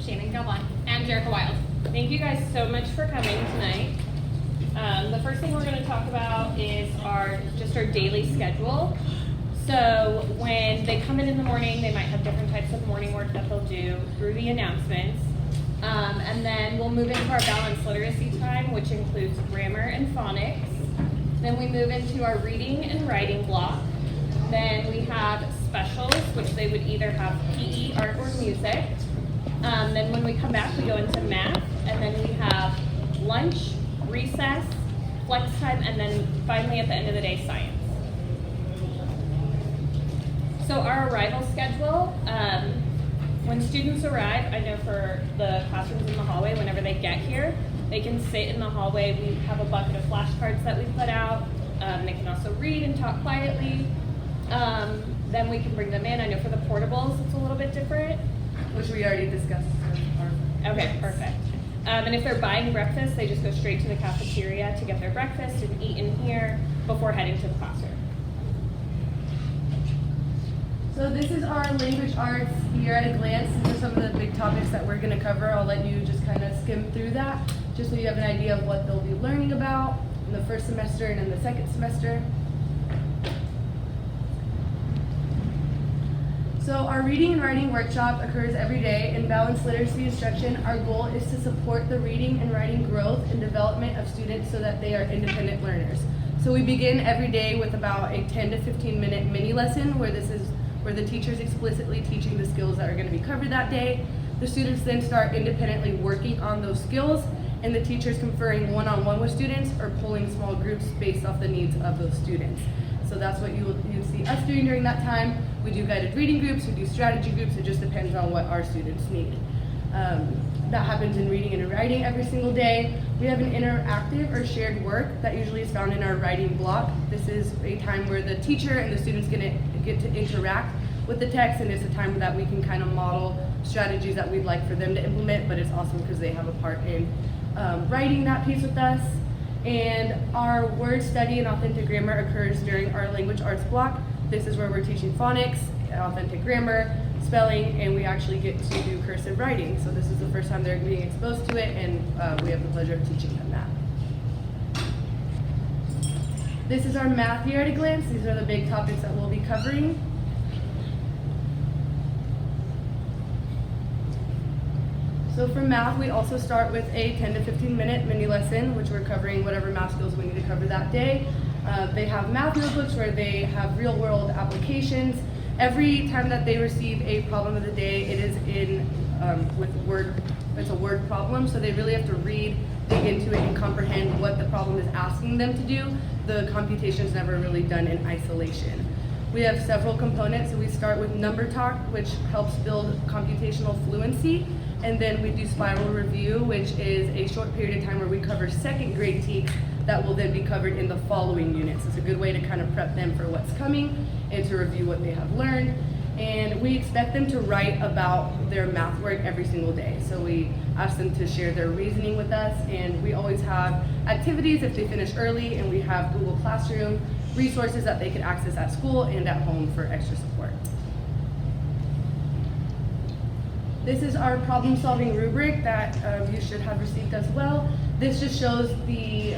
Shannon Galvin, and Jerica Wild. Thank you guys so much for coming tonight. The first thing we're going to talk about is our daily schedule. So when they come in the morning, they might have different types of morning work that they'll do through the announcements. And then we'll move into our balanced literacy time, which includes grammar and phonics. Then we move into our reading and writing block. Then we have specials, which they would either have PE, art, or music. Then when we come back, we go into math, and then we have lunch, recess, flex time, and then finally at the end of the day, science. So our arrival schedule, when students arrive, I know for the classrooms in the hallway, whenever they get here, they can sit in the hallway. We have a bucket of flashcards that we put out. They can also read and talk quietly. Then we can bring them in. I know for the portables, it's a little bit different. Which we already discussed. Okay, perfect. And if they're buying breakfast, they just go straight to the cafeteria to get their breakfast and eat in here before heading to the classroom. So this is our language arts year at a glance. These are some of the big topics that we're going to cover. I'll let you just kind of skim through that, just so you have an idea of what they'll be learning about in the first semester and in the second semester. So our reading and writing workshop occurs every day. In balanced literacy instruction, our goal is to support the reading and writing growth and development of students so that they are independent learners. So we begin every day with about a 10 to 15 minute mini lesson where the teacher is explicitly teaching the skills that are going to be covered that day. The students then start independently working on those skills, and the teacher is conferring one-on-one with students or pulling small groups based off the needs of those students. So that's what you see us doing during that time. We do guided reading groups, we do strategy groups, it just depends on what our students need. That happens in reading and writing every single day. We have an interactive or shared work that usually is found in our writing block. This is a time where the teacher and the students get to interact with the text, and it's a time that we can kind of model strategies that we'd like for them to implement, but it's awesome because they have a part in writing that piece with us. And our word study and authentic grammar occurs during our language arts block. This is where we're teaching phonics, authentic grammar, spelling, and we actually get to do cursive writing. So this is the first time they're being exposed to it, and we have the pleasure of teaching them that. This is our math year at a glance. These are the big topics that we'll be covering. So for math, we also start with a 10 to 15 minute mini lesson, which we're covering whatever math skills we need to cover that day. They have math notebooks where they have real world applications. Every time that they receive a problem of the day, it is it's a word problem, so they really have to read, dig into it, and comprehend what the problem is asking them to do. The computation is never really done in isolation. We have several components, so we start with number talk, which helps build computational fluency. And then we do spiral review, which is a short period of time where we cover second grade TEKS that will then be covered in the following units. It's a good way to kind of prep them for what's coming and to review what they have learned. And we expect them to write about their math work every single day. So we ask them to share their reasoning with us, and we always have activities if they finish early, and we have Google Classroom resources that they can access at school and at home for extra support. This is our problem-solving rubric that you should have received as well. This just shows the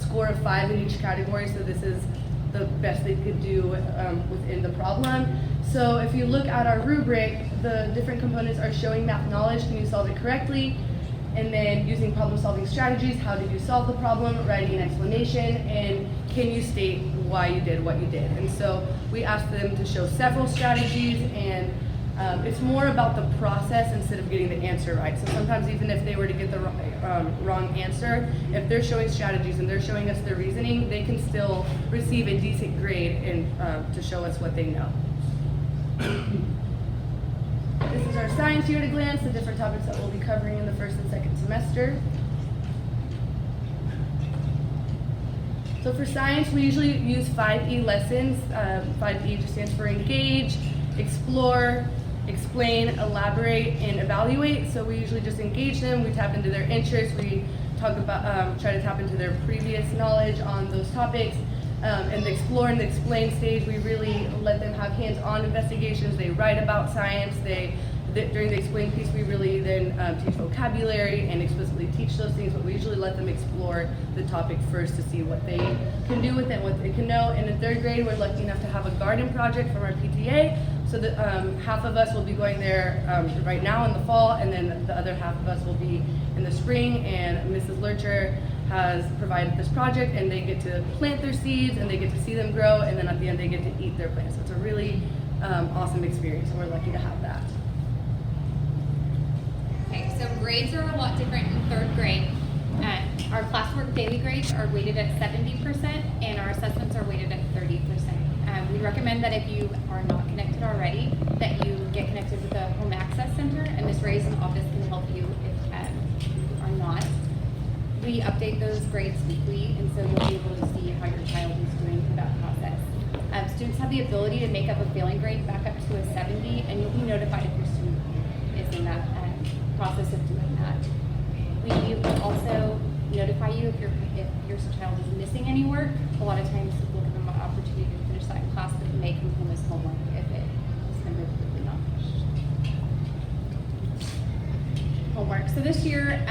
score of 5 in each category, so this is the best they could do within the problem. So if you look at our rubric, the different components are showing math knowledge, can you solve it correctly? And then using problem-solving strategies, how did you solve the problem, writing an explanation, and can you state why you did what you did? And so we asked them to show several strategies, and it's more about the process instead of getting the answer right. So sometimes even if they were to get the wrong answer, if they're showing strategies and they're showing us their reasoning, they can still receive a decent grade and to show us what they know. This is our science year at a glance, the different topics that we'll be covering in the first and second semester. So for science, we usually use 5E lessons. 5E just stands for engage, explore, explain, elaborate, and evaluate. So we usually just engage them, we tap into their interests, we talk about, try to tap into their previous knowledge on those topics. And the explore and the explain stage, we really let them have hands-on investigations. They write about science, they during the explain piece, we really then teach vocabulary and explicitly teach those things, but we usually let them explore the topic first to see what they can do with it, what they can know. And in 3rd grade, we're lucky enough to have a garden project from our PTA. So that half of us will be going there right now in the fall, and then the other half of us will be in the spring. And Mrs. Lurcher has provided this project, and they get to plant their seeds, and they get to see them grow, and then at the end they get to eat their plants. So it's a really awesome experience, and we're lucky to have that. Okay, so grades are a lot different in 3rd grade. Our classwork daily grades are weighted at 70%, and our assessments are weighted at 30%. We recommend that if you are not connected already, that you get connected with the Home Access Center, and Ms. Ray's office can help you if you are not. We update those grades weekly, and so you'll be able to see how your child is doing through that process. Students have the ability to make up a failing grade back up to a 70, and you'll be notified if your student is in that process of doing that. We will also notify you if your child is missing any work. A lot of times we'll give them an opportunity to finish that in class, but it may come home as homework if it is completely not finished. Homework. So this year,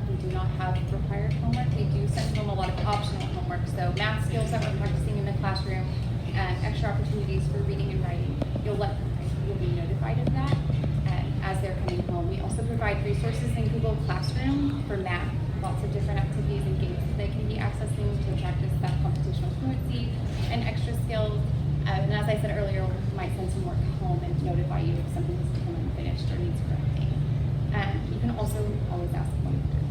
we do not have required homework. We do send home a lot of optional homework. So math skills that we're practicing in the classroom, extra opportunities for reading and writing. You'll be notified of that as they're coming home. We also provide resources in Google Classroom for math, lots of different activities and games that they can be accessing to practice that computational fluency and extra skills. And as I said earlier, we might send some work home and notify you if something has become unfinished or needs correcting. You can also always ask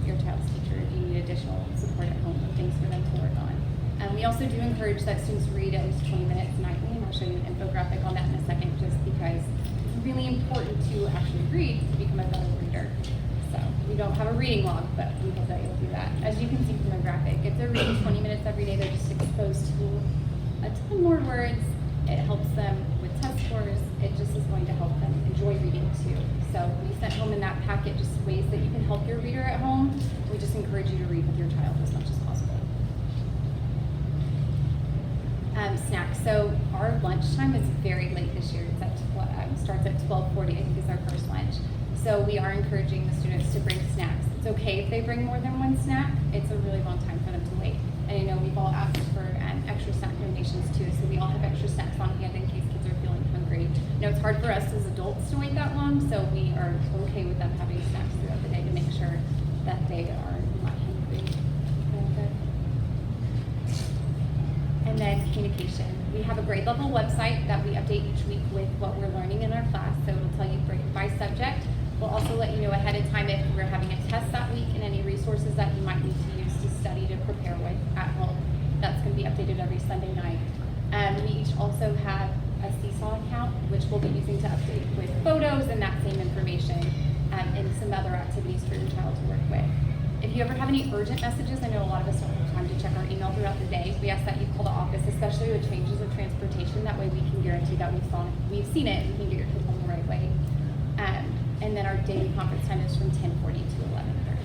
your child's teacher if you need additional support at home and things for them to work on. We also do encourage that students read at least 20 minutes nightly, and I'll show you an infographic on that in a second, just because it's really important to actually read to become a better reader. So we don't have a reading log, but we hope that you'll do that. As you can see from the graphic, if they're reading 20 minutes every day, they're just exposed to a ton more words. It helps them with test scores. It just is going to help them enjoy reading too. So we sent home in that packet just ways that you can help your reader at home. We just encourage you to read with your child as much as possible. Snacks. So our lunchtime is very late this year. It's starts at 12:40, I think is our first lunch. So we are encouraging the students to bring snacks. It's okay if they bring more than one snack. It's a really long time for them to wait. And I know we've all asked for extra snack donations too, so we all have extra snacks on hand in case kids are feeling hungry. You know, it's hard for us as adults to wait that long, so we are okay with them having snacks throughout the day to make sure that they are not hungry. And then communication. We have a grade level website that we update each week with what we're learning in our class, so it'll tell you grade by subject. We'll also let you know ahead of time if we're having a test that week and any resources that you might need to use to study to prepare with at home. That's going to be updated every Sunday night. We each also have a Seesaw account, which we'll be using to update with photos and that same information and some other activities for your child to work with. If you ever have any urgent messages, I know a lot of us don't have time to check our email throughout the day. We ask that you call the office, especially with changes of transportation. That way we can guarantee that we've seen it and we can get your kids home the right way. And then our daily conference time is from 10:40 to 11:30.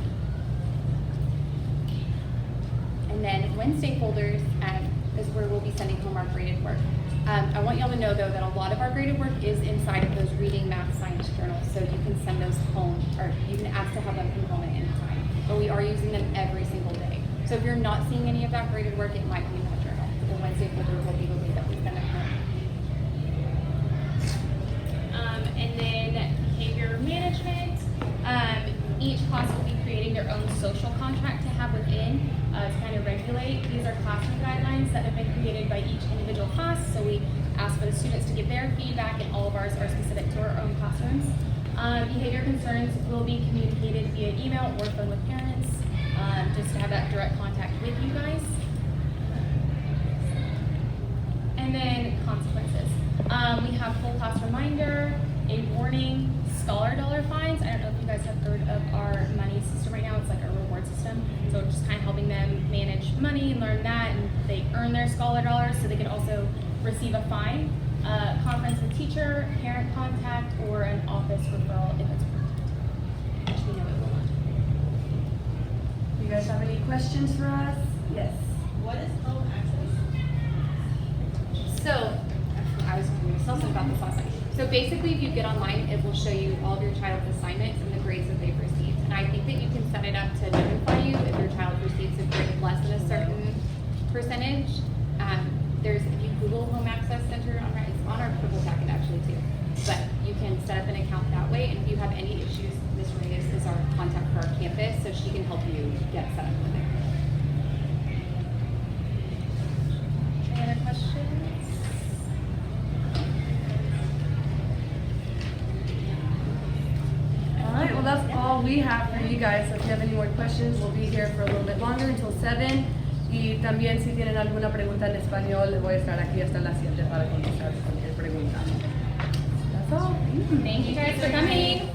And then Wednesday folders is where we'll be sending home our graded work. I want y'all to know though that a lot of our graded work is inside of those reading, math, science journals, so you can send those home, or you can ask to have them come home at any time. But we are using them every single day. So if you're not seeing any of that graded work, it might be in that journal. The Wednesday folder will be the way that we send it home. And then behavior management. Each class will be creating their own social contract to have within to kind of regulate. These are classroom guidelines that have been created by each individual class. So we ask for the students to give their feedback, and all of ours are specific to our own classrooms. Behavior concerns will be communicated via email or phone with parents, just to have that direct contact with you guys. And then consequences. We have full class reminder, a warning, scholar dollar fines. I don't know if you guys have heard of our money system right now. It's like our reward system. So we're just kind of helping them manage money and learn that, and they earn their scholar dollars so they can also receive a fine. Conference with teacher, parent contact, or an office referral if it's warranted, which we know it will not. You guys have any questions for us? Yes. What is home access? So, I was going to tell something about this last night. So basically, if you get online, it will show you all of your child's assignments and the grades that they've received. And I think that you can set it up to notify you if your child receives a grade less than a certain percentage. If you Google Home Access Center, it's on our purple packet actually too. But you can set up an account that way, and if you have any issues, Ms. Reyes is our contact for our campus, so she can help you get set up with it. Any other questions? All right, well, that's all we have for you guys. So if you have any more questions, we'll be here for a little bit longer until 7. Y también si tienen alguna pregunta en español, les voy a estar aquí hasta las 7 para contestar cualquier pregunta. That's all. Thank you guys for coming.